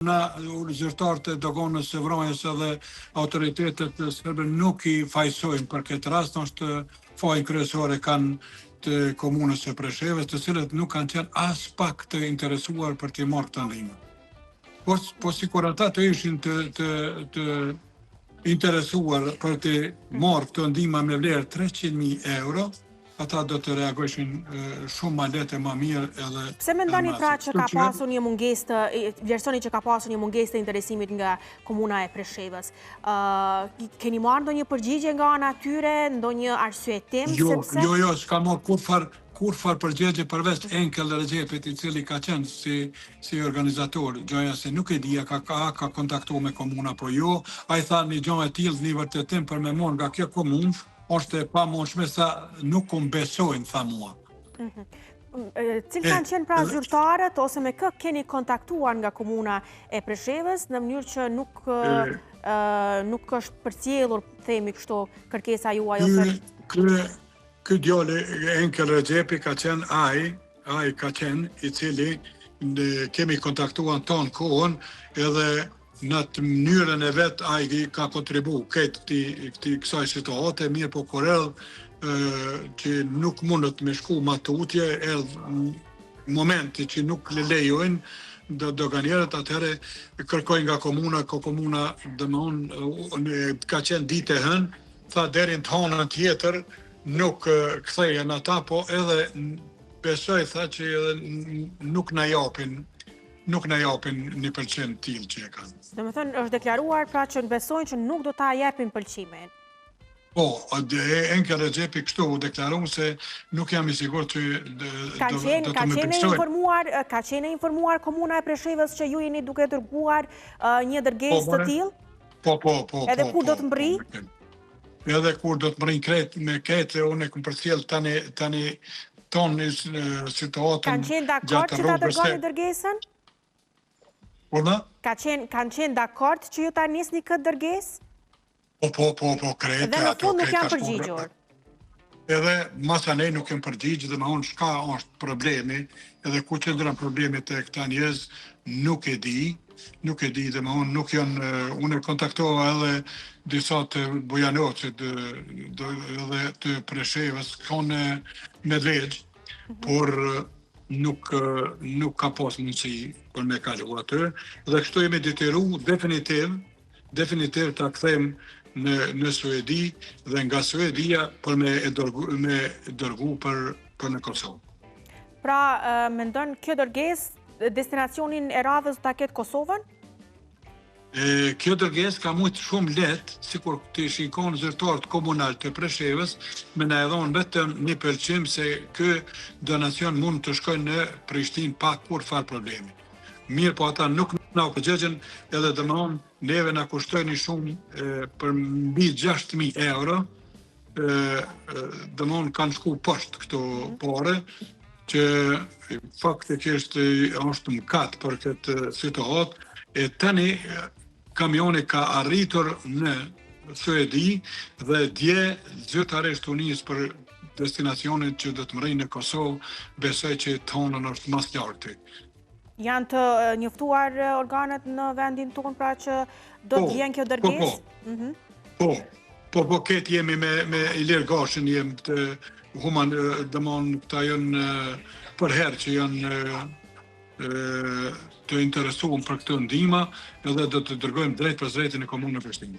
Na zyrtarët e dogonës së Vranjës edhe autoritetet serbe nuk i fajsojnë për këtë rast, është fajin kryesore kanë të komunës së Preshevës, të cilët nuk kanë qenë as pak të interesuar për të marrë këtë ndihmë. Po sikur ata të ishin të interesuar për të marrë këtë ndihmë me vlerë 300.000 euro, ata do të reagojshin shumë ma lehtë e ma mirë edhe... Pse mendoni pra që ka pasur një mungesë të, vlerësoni që ka pasur një mungesë të interesimit nga komuna e Preshevës? Keni marrë ndonjë përgjigje nga ana tyre, ndonjë arsyetim sepse? Jo, s'ka marrë kurfar përgjigje përveç Enkel Recepit, i cili ka qenë si organizator. Gjoja se nuk e dija ka kontaktuar me komuna, po jo. Ai tha një gjë e tillë, një vërtetim për me marrë nga kjo komunë, është e pamundshme sa nuk besojnë, tha mua. Cilë kanë qenë pra zyrtarët, ose me kë keni kontaktuar nga komuna e Preshevës, në mënyrë që nuk është përcjellur, themi kështu, kërkesa juaj ose... Ky djali Enkel Recepi ka qenë ai ka qenë i cili kemi kontaktuar tonë kohën, edhe në të mënyrën e vetë ai ka kontribu këti kësaj situate, mirë po korell që nuk mundet me shku ma tutje, edhe momenti që nuk le lejojnë doganierët, atëherë kërkojnë nga komuna, komuna ka qenë ditë e hënë, tha deri në të hanën tjetër, nuk kthejen ata, po edhe besoj tha që nuk na japin 1% tillë që e kanë. Do të thënë është deklaruar pra që besojnë që nuk do ta japin pëlqimin. Po, Enkel Recepi kështu u deklaron se nuk jam i sigurt që do të më pëlqejë. Ka qenë informuar komuna e Preshevës që ju jeni duke dërguar një dërgesë të tillë? Po. Edhe kur do të mbri? Edhe kur do të mërin kretë, unë e këmë përcjell tani tonë situatën... Kanë qenë dakord që ta dërgoni dërgesën? Urna? Kanë qenë dakord që ju ta nisni këtë dërgesë? Po, kretë. Dhe në fund nuk janë përgjigjur? Edhe masa ne nuk janë përgjigjë, dhe ma unë shka është problemi, edhe ku qëndran problemit e këta njerëz, nuk e di, dhe ma unë nuk janë, unë e kontaktova edhe disa të Bujanovcit edhe të Preshevës, kanë Medvegjë, por nuk ka pas mundësi për me kalu atë, dhe kështu jemi detyru definitiv ta kthejmë në Suedi dhe nga Suedia për me dërgu për në Kosovë. Pra, mendon kjo dërgesë destinacionin e radhës ta ketë Kosovën? Kjo dërgesë ka mujtë shumë letë, sikur të shikon zyrtarët komunal të Preshevës, me na e dhonë vetëm 1% se kë donacion mund të shkojnë në Prishtinë pa kur farë problemi. Mirë, po ata nuk na u përgjigjen, edhe domthon neve na kushtojnë shumë për mbi 6.000 euro, domthon kanë shku poshtë këto pore, që faktikisht është mëkat për këtë situatë, e tani kamioni ka arritur në Suedi dhe dje zyrtarisht u nis për destinacionin që do të mrejnë në Kosovë, besoj që tonën është mas lartë. Janë të njoftuar organet në vendin tonë pra që do të vjen kjo dërgesë? Po, këtë jemi me Ilir Gashin, jemi të human, dëmon këta janë për herë që janë të interesuar për këtë ndihmë, edhe do të dërgojmë drejt për drejtë në komunën e Prishtinës.